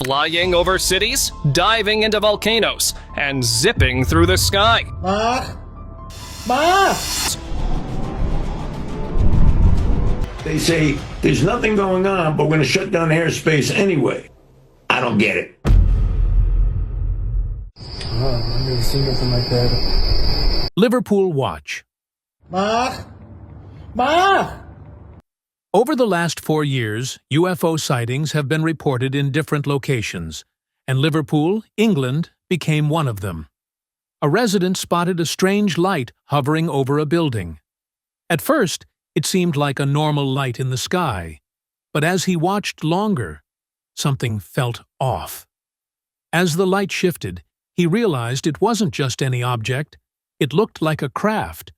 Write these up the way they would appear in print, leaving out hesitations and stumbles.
Flying over cities, diving into volcanoes, and zipping through the sky. They say, there's nothing going on, but we're going to shut down airspace anyway. I don't get it. I've never seen nothing like that. Liverpool Watch. Ma! Over the last 4 years, UFO sightings have been reported in different locations, and Liverpool, England, became one of them. A resident spotted a strange light hovering over a building. At first, it seemed like a normal light in the sky, but as he watched longer, something felt off. As the light shifted, he realized it wasn't just any object. It looked like a craft,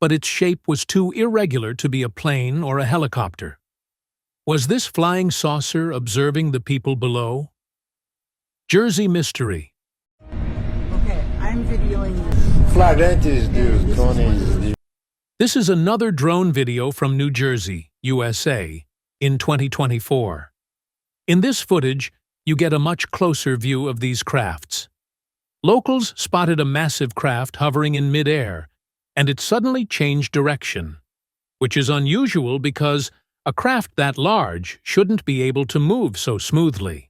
but its shape was too irregular to be a plane or a helicopter. Was this flying saucer observing the people below? Jersey Mystery. Okay, I'm videoing this. Flagrante dude, Tony. This is another drone video from New Jersey, USA, in 2024. In this footage, you get a much closer view of these crafts. Locals spotted a massive craft hovering in midair, and it suddenly changed direction, which is unusual because a craft that large shouldn't be able to move so smoothly.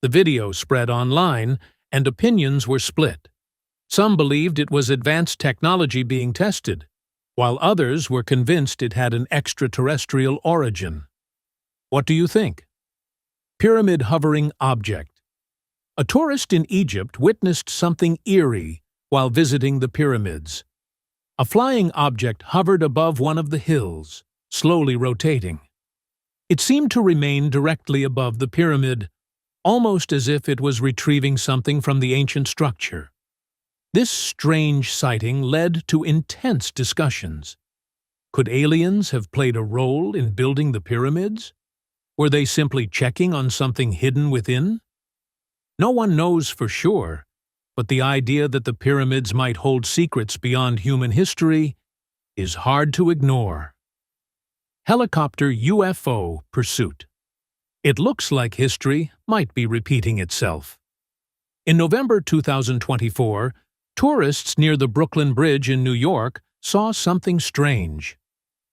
The video spread online, and opinions were split. Some believed it was advanced technology being tested, while others were convinced it had an extraterrestrial origin. What do you think? Pyramid hovering object. A tourist in Egypt witnessed something eerie while visiting the pyramids. A flying object hovered above one of the hills, slowly rotating. It seemed to remain directly above the pyramid, almost as if it was retrieving something from the ancient structure. This strange sighting led to intense discussions. Could aliens have played a role in building the pyramids? Were they simply checking on something hidden within? No one knows for sure, but the idea that the pyramids might hold secrets beyond human history is hard to ignore. Helicopter UFO pursuit. It looks like history might be repeating itself. In November 2024, tourists near the Brooklyn Bridge in New York saw something strange.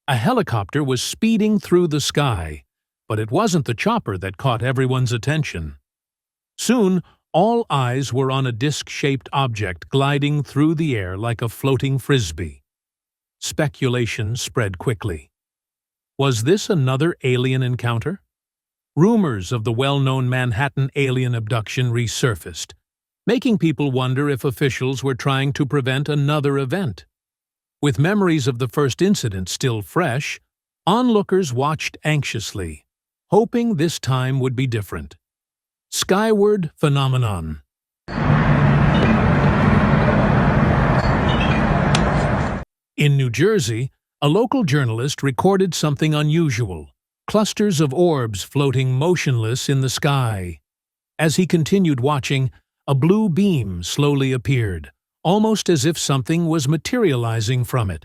A helicopter was speeding through the sky, but it wasn't the chopper that caught everyone's attention. Soon, all eyes were on a disc-shaped object gliding through the air like a floating frisbee. Speculation spread quickly. Was this another alien encounter? Rumors of the well-known Manhattan alien abduction resurfaced, making people wonder if officials were trying to prevent another event. With memories of the first incident still fresh, onlookers watched anxiously, hoping this time would be different. Skyward phenomenon. In New Jersey, a local journalist recorded something unusual: clusters of orbs floating motionless in the sky. As he continued watching, a blue beam slowly appeared, almost as if something was materializing from it.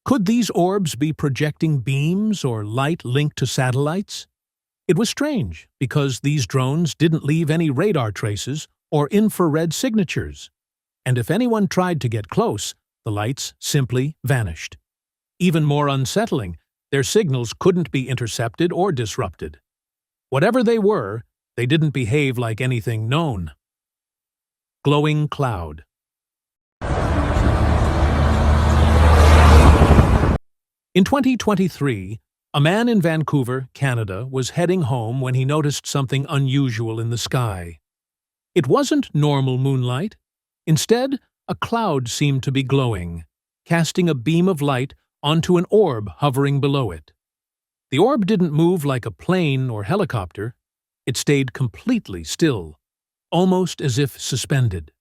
Could these orbs be projecting beams or light linked to satellites? It was strange because these drones didn't leave any radar traces or infrared signatures, and if anyone tried to get close, the lights simply vanished. Even more unsettling, their signals couldn't be intercepted or disrupted. Whatever they were, they didn't behave like anything known. Glowing cloud. In 2023, a man in Vancouver, Canada, was heading home when he noticed something unusual in the sky. It wasn't normal moonlight. Instead, a cloud seemed to be glowing, casting a beam of light onto an orb hovering below it. The orb didn't move like a plane or helicopter. It stayed completely still, almost as if suspended.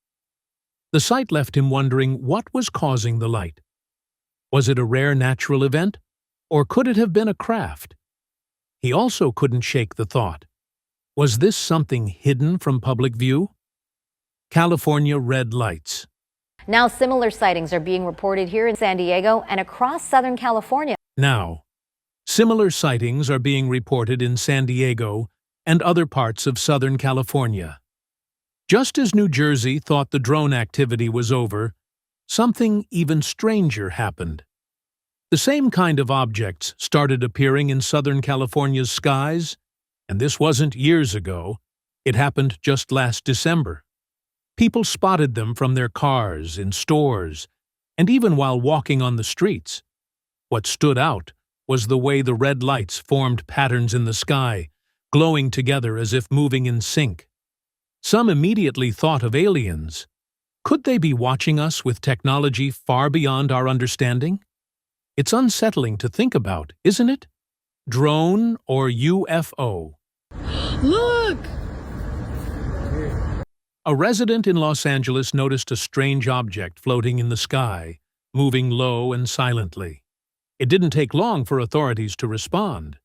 The sight left him wondering what was causing the light. Was it a rare natural event, or could it have been a craft? He also couldn't shake the thought: was this something hidden from public view? California red lights. Now similar sightings are being reported here in San Diego and across Southern California. Now, similar sightings are being reported in San Diego, and other parts of Southern California. Just as New Jersey thought the drone activity was over, something even stranger happened. The same kind of objects started appearing in Southern California's skies, and this wasn't years ago. It happened just last December. People spotted them from their cars, in stores, and even while walking on the streets. What stood out was the way the red lights formed patterns in the sky, glowing together as if moving in sync. Some immediately thought of aliens. Could they be watching us with technology far beyond our understanding? It's unsettling to think about, isn't it? Drone or UFO? Look! A resident in Los Angeles noticed a strange object floating in the sky, moving low and silently. It didn't take long for authorities to respond,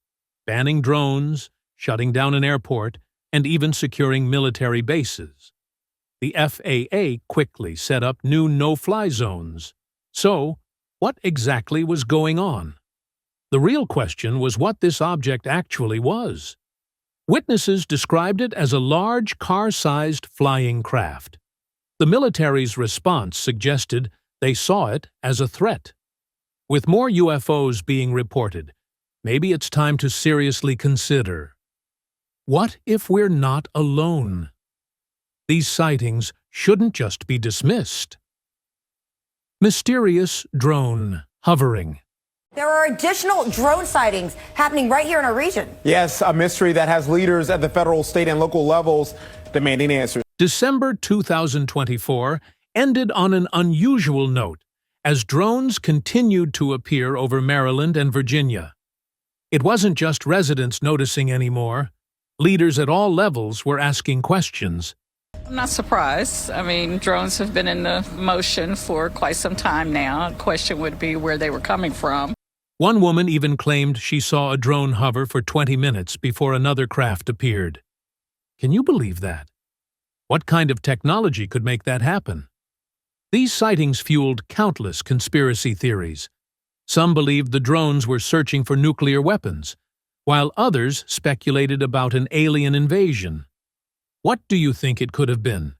banning drones, shutting down an airport, and even securing military bases. The FAA quickly set up new no-fly zones. So, what exactly was going on? The real question was what this object actually was. Witnesses described it as a large car-sized flying craft. The military's response suggested they saw it as a threat. With more UFOs being reported, maybe it's time to seriously consider, what if we're not alone? These sightings shouldn't just be dismissed. Mysterious drone hovering. There are additional drone sightings happening right here in our region. Yes, a mystery that has leaders at the federal, state, and local levels demanding answers. December 2024 ended on an unusual note as drones continued to appear over Maryland and Virginia. It wasn't just residents noticing anymore. Leaders at all levels were asking questions. I'm not surprised. I mean, drones have been in the motion for quite some time now. The question would be where they were coming from. One woman even claimed she saw a drone hover for 20 minutes before another craft appeared. Can you believe that? What kind of technology could make that happen? These sightings fueled countless conspiracy theories. Some believed the drones were searching for nuclear weapons, while others speculated about an alien invasion. What do you think it could have been?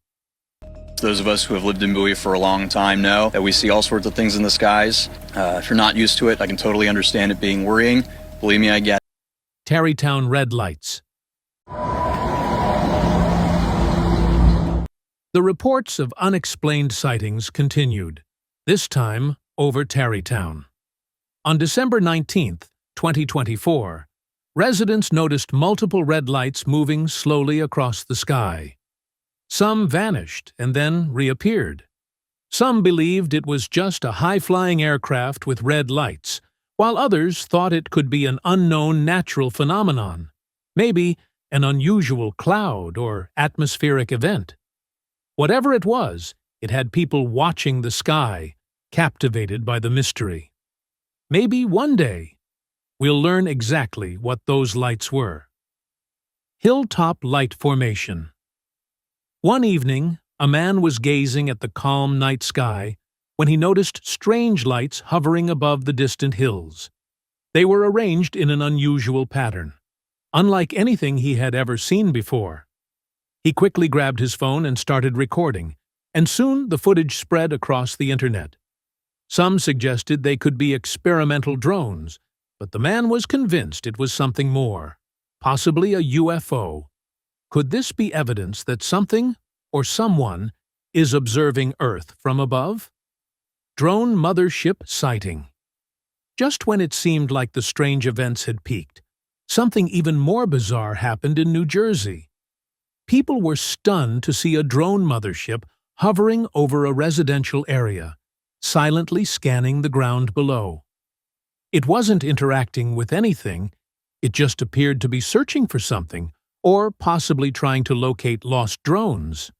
Those of us who have lived in Bowie for a long time know that we see all sorts of things in the skies. If you're not used to it, I can totally understand it being worrying. Believe me, I get it. Tarrytown red lights. The reports of unexplained sightings continued, this time over Tarrytown. On December 19, 2024, residents noticed multiple red lights moving slowly across the sky. Some vanished and then reappeared. Some believed it was just a high-flying aircraft with red lights, while others thought it could be an unknown natural phenomenon, maybe an unusual cloud or atmospheric event. Whatever it was, it had people watching the sky, captivated by the mystery. Maybe one day, we'll learn exactly what those lights were. Hilltop Light Formation. One evening, a man was gazing at the calm night sky when he noticed strange lights hovering above the distant hills. They were arranged in an unusual pattern, unlike anything he had ever seen before. He quickly grabbed his phone and started recording, and soon the footage spread across the internet. Some suggested they could be experimental drones, but the man was convinced it was something more, possibly a UFO. Could this be evidence that something or someone is observing Earth from above? Drone mothership sighting. Just when it seemed like the strange events had peaked, something even more bizarre happened in New Jersey. People were stunned to see a drone mothership hovering over a residential area, silently scanning the ground below. It wasn't interacting with anything, it just appeared to be searching for something, or possibly trying to locate lost drones.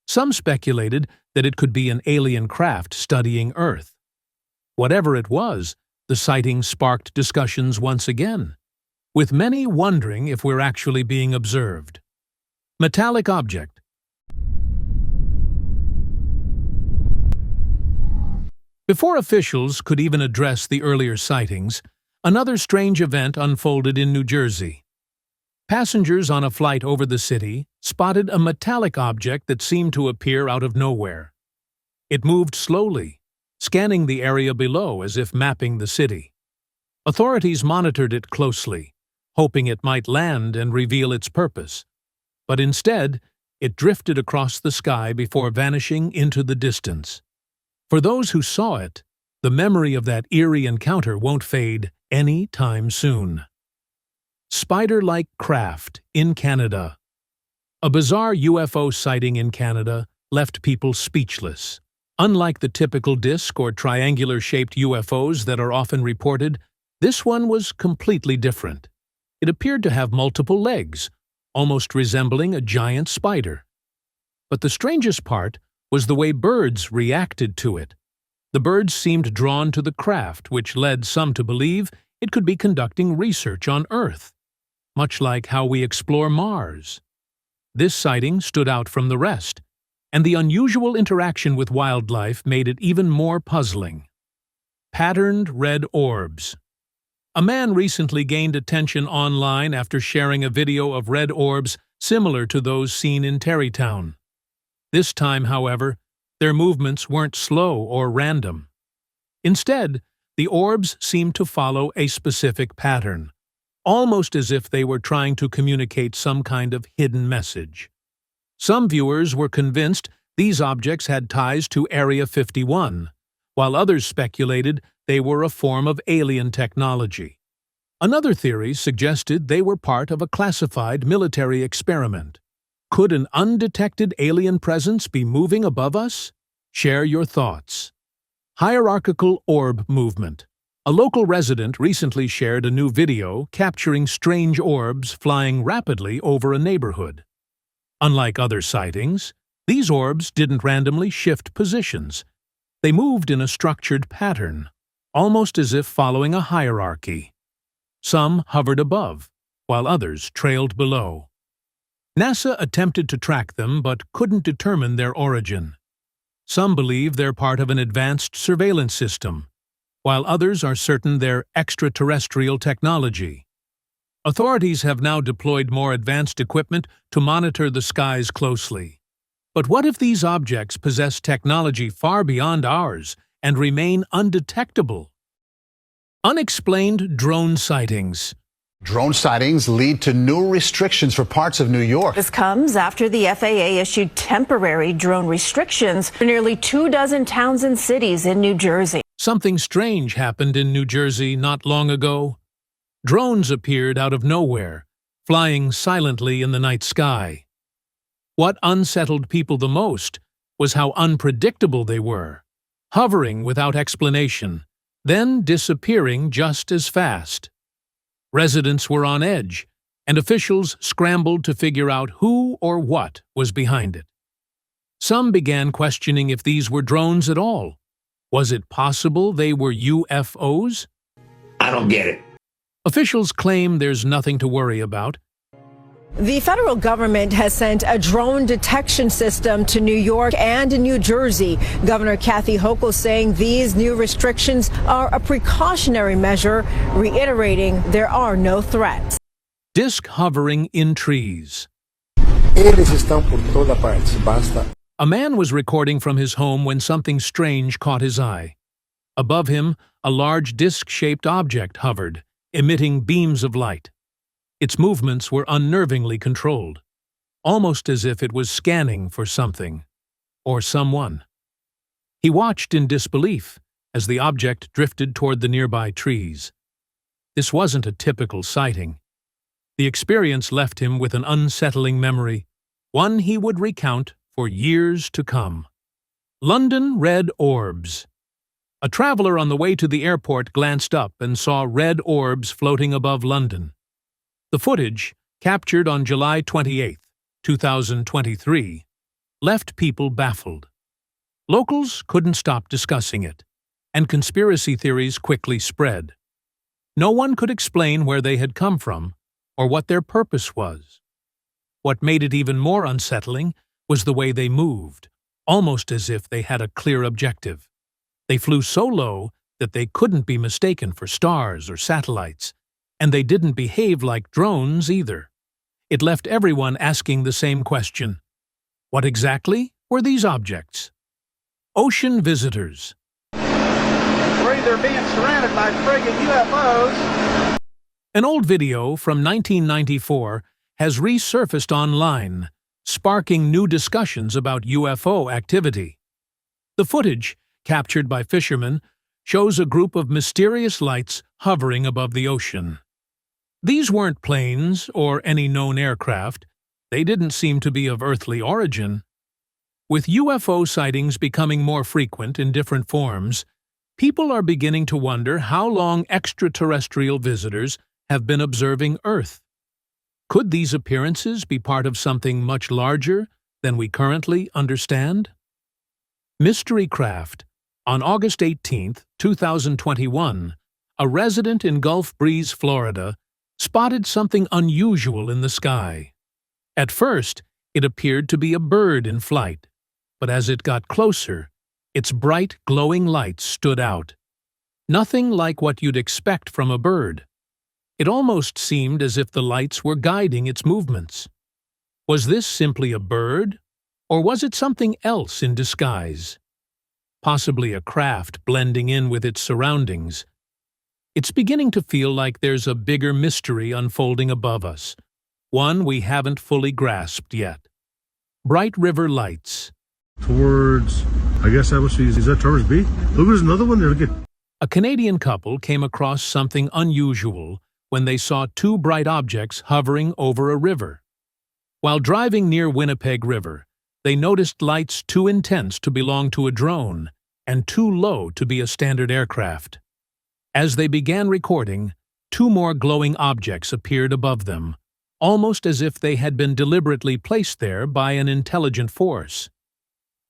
Some speculated that it could be an alien craft studying Earth. Whatever it was, the sighting sparked discussions once again, with many wondering if we're actually being observed. Metallic object. Before officials could even address the earlier sightings, another strange event unfolded in New Jersey. Passengers on a flight over the city spotted a metallic object that seemed to appear out of nowhere. It moved slowly, scanning the area below as if mapping the city. Authorities monitored it closely, hoping it might land and reveal its purpose. But instead, it drifted across the sky before vanishing into the distance. For those who saw it, the memory of that eerie encounter won't fade any time soon. Spider-like craft in Canada. A bizarre UFO sighting in Canada left people speechless. Unlike the typical disc or triangular-shaped UFOs that are often reported, this one was completely different. It appeared to have multiple legs, almost resembling a giant spider. But the strangest part was the way birds reacted to it. The birds seemed drawn to the craft, which led some to believe it could be conducting research on Earth, much like how we explore Mars. This sighting stood out from the rest, and the unusual interaction with wildlife made it even more puzzling. Patterned red orbs. A man recently gained attention online after sharing a video of red orbs similar to those seen in Tarrytown. This time, however, their movements weren't slow or random. Instead, the orbs seemed to follow a specific pattern, almost as if they were trying to communicate some kind of hidden message. Some viewers were convinced these objects had ties to Area 51, while others speculated they were a form of alien technology. Another theory suggested they were part of a classified military experiment. Could an undetected alien presence be moving above us? Share your thoughts. Hierarchical orb movement. A local resident recently shared a new video capturing strange orbs flying rapidly over a neighborhood. Unlike other sightings, these orbs didn't randomly shift positions. They moved in a structured pattern, almost as if following a hierarchy. Some hovered above, while others trailed below. NASA attempted to track them but couldn't determine their origin. Some believe they're part of an advanced surveillance system, while others are certain they're extraterrestrial technology. Authorities have now deployed more advanced equipment to monitor the skies closely. But what if these objects possess technology far beyond ours and remain undetectable? Unexplained drone sightings. Drone sightings lead to new restrictions for parts of New York. This comes after the FAA issued temporary drone restrictions for nearly 24 towns and cities in New Jersey. Something strange happened in New Jersey not long ago. Drones appeared out of nowhere, flying silently in the night sky. What unsettled people the most was how unpredictable they were, hovering without explanation, then disappearing just as fast. Residents were on edge, and officials scrambled to figure out who or what was behind it. Some began questioning if these were drones at all. Was it possible they were UFOs? I don't get it. Officials claim there's nothing to worry about. The federal government has sent a drone detection system to New York and New Jersey. Governor Kathy Hochul saying these new restrictions are a precautionary measure, reiterating there are no threats. Disc hovering in trees. Eles estão por toda parte, basta. A man was recording from his home when something strange caught his eye. Above him, a large disc-shaped object hovered, emitting beams of light. Its movements were unnervingly controlled, almost as if it was scanning for something or someone. He watched in disbelief as the object drifted toward the nearby trees. This wasn't a typical sighting. The experience left him with an unsettling memory, one he would recount for years to come. London red orbs. A traveler on the way to the airport glanced up and saw red orbs floating above London. The footage, captured on July 28, 2023, left people baffled. Locals couldn't stop discussing it, and conspiracy theories quickly spread. No one could explain where they had come from or what their purpose was. What made it even more unsettling was the way they moved, almost as if they had a clear objective. They flew so low that they couldn't be mistaken for stars or satellites, and they didn't behave like drones either. It left everyone asking the same question. What exactly were these objects? Ocean visitors. We're either being surrounded by friggin' UFOs. An old video from 1994 has resurfaced online, sparking new discussions about UFO activity. The footage, captured by fishermen, shows a group of mysterious lights hovering above the ocean. These weren't planes or any known aircraft. They didn't seem to be of earthly origin. With UFO sightings becoming more frequent in different forms, people are beginning to wonder how long extraterrestrial visitors have been observing Earth. Could these appearances be part of something much larger than we currently understand? Mystery craft. On August 18, 2021, a resident in Gulf Breeze, Florida, spotted something unusual in the sky. At first, it appeared to be a bird in flight, but as it got closer, its bright, glowing lights stood out. Nothing like what you'd expect from a bird. It almost seemed as if the lights were guiding its movements. Was this simply a bird, or was it something else in disguise? Possibly a craft blending in with its surroundings. It's beginning to feel like there's a bigger mystery unfolding above us, one we haven't fully grasped yet. Bright river lights. Towards, I guess that was, is that towards B? Look, there's another one there. Look at. A Canadian couple came across something unusual when they saw two bright objects hovering over a river. While driving near Winnipeg River, they noticed lights too intense to belong to a drone and too low to be a standard aircraft. As they began recording, two more glowing objects appeared above them, almost as if they had been deliberately placed there by an intelligent force.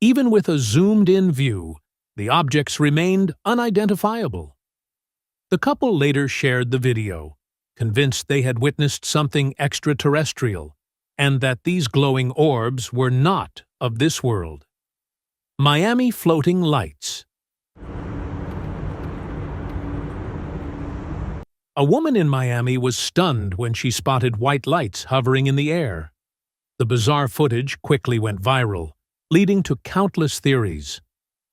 Even with a zoomed-in view, the objects remained unidentifiable. The couple later shared the video, convinced they had witnessed something extraterrestrial, and that these glowing orbs were not of this world. Miami floating lights. A woman in Miami was stunned when she spotted white lights hovering in the air. The bizarre footage quickly went viral, leading to countless theories.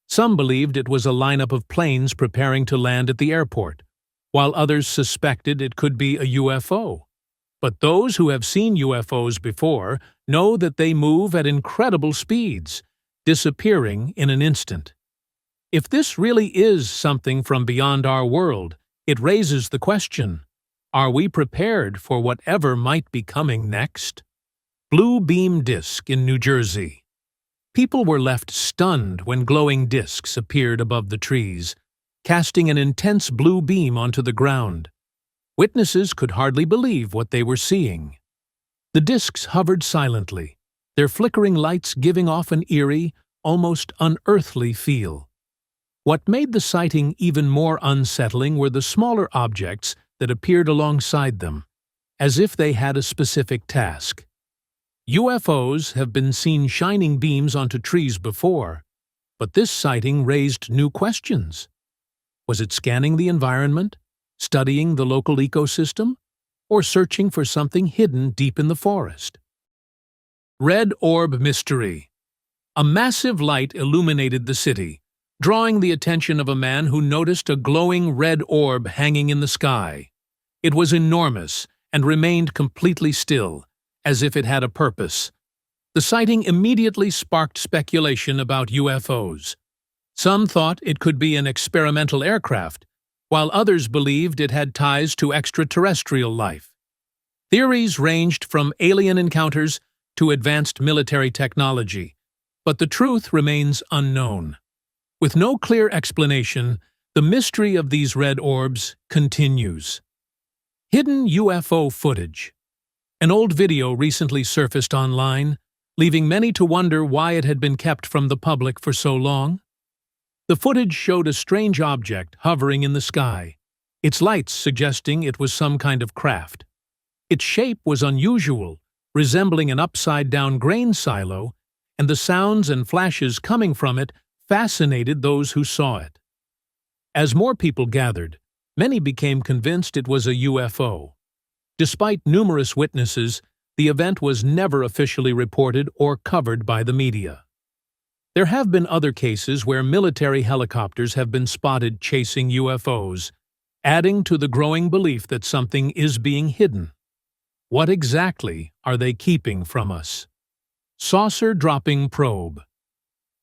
Some believed it was a lineup of planes preparing to land at the airport, while others suspected it could be a UFO. But those who have seen UFOs before know that they move at incredible speeds, disappearing in an instant. If this really is something from beyond our world, it raises the question, are we prepared for whatever might be coming next? Blue beam disk in New Jersey. People were left stunned when glowing disks appeared above the trees, casting an intense blue beam onto the ground. Witnesses could hardly believe what they were seeing. The disks hovered silently, their flickering lights giving off an eerie, almost unearthly feel. What made the sighting even more unsettling were the smaller objects that appeared alongside them, as if they had a specific task. UFOs have been seen shining beams onto trees before, but this sighting raised new questions. Was it scanning the environment, studying the local ecosystem, or searching for something hidden deep in the forest? Red orb mystery. A massive light illuminated the city, drawing the attention of a man who noticed a glowing red orb hanging in the sky. It was enormous and remained completely still, as if it had a purpose. The sighting immediately sparked speculation about UFOs. Some thought it could be an experimental aircraft, while others believed it had ties to extraterrestrial life. Theories ranged from alien encounters to advanced military technology, but the truth remains unknown. With no clear explanation, the mystery of these red orbs continues. Hidden UFO footage. An old video recently surfaced online, leaving many to wonder why it had been kept from the public for so long. The footage showed a strange object hovering in the sky, its lights suggesting it was some kind of craft. Its shape was unusual, resembling an upside-down grain silo, and the sounds and flashes coming from it fascinated those who saw it. As more people gathered, many became convinced it was a UFO. Despite numerous witnesses, the event was never officially reported or covered by the media. There have been other cases where military helicopters have been spotted chasing UFOs, adding to the growing belief that something is being hidden. What exactly are they keeping from us? Saucer-dropping probe.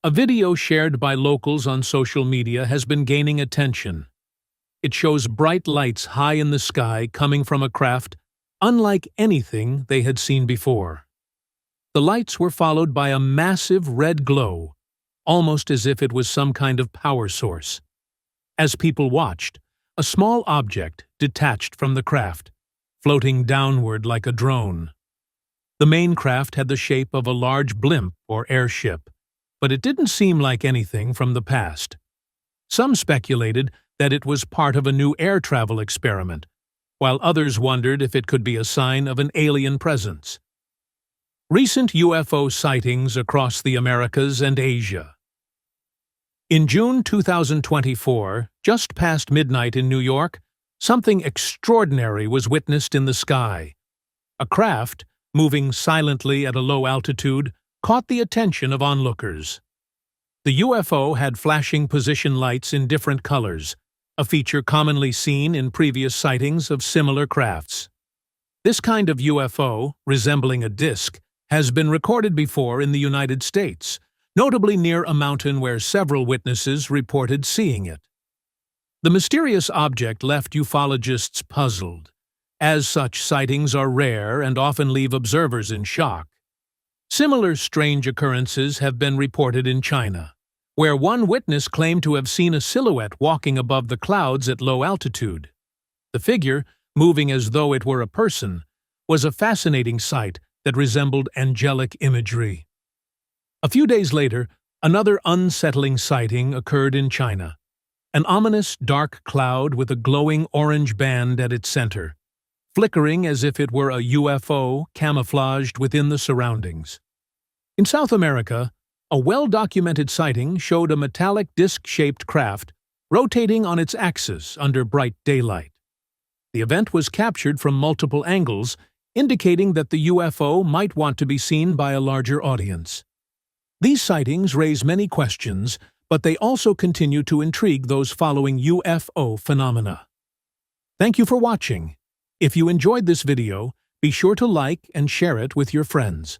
A video shared by locals on social media has been gaining attention. It shows bright lights high in the sky coming from a craft unlike anything they had seen before. The lights were followed by a massive red glow, almost as if it was some kind of power source. As people watched, a small object detached from the craft, floating downward like a drone. The main craft had the shape of a large blimp or airship, but it didn't seem like anything from the past. Some speculated that it was part of a new air travel experiment, while others wondered if it could be a sign of an alien presence. Recent UFO sightings across the Americas and Asia. In June 2024, just past midnight in New York, something extraordinary was witnessed in the sky. A craft, moving silently at a low altitude, caught the attention of onlookers. The UFO had flashing position lights in different colors, a feature commonly seen in previous sightings of similar crafts. This kind of UFO, resembling a disk, has been recorded before in the United States, notably near a mountain where several witnesses reported seeing it. The mysterious object left ufologists puzzled, as such sightings are rare and often leave observers in shock. Similar strange occurrences have been reported in China, where one witness claimed to have seen a silhouette walking above the clouds at low altitude. The figure, moving as though it were a person, was a fascinating sight that resembled angelic imagery. A few days later, another unsettling sighting occurred in China. An ominous dark cloud with a glowing orange band at its center, flickering as if it were a UFO camouflaged within the surroundings. In South America, a well-documented sighting showed a metallic disc-shaped craft rotating on its axis under bright daylight. The event was captured from multiple angles, indicating that the UFO might want to be seen by a larger audience. These sightings raise many questions, but they also continue to intrigue those following UFO phenomena. Thank you for watching. If you enjoyed this video, be sure to like and share it with your friends.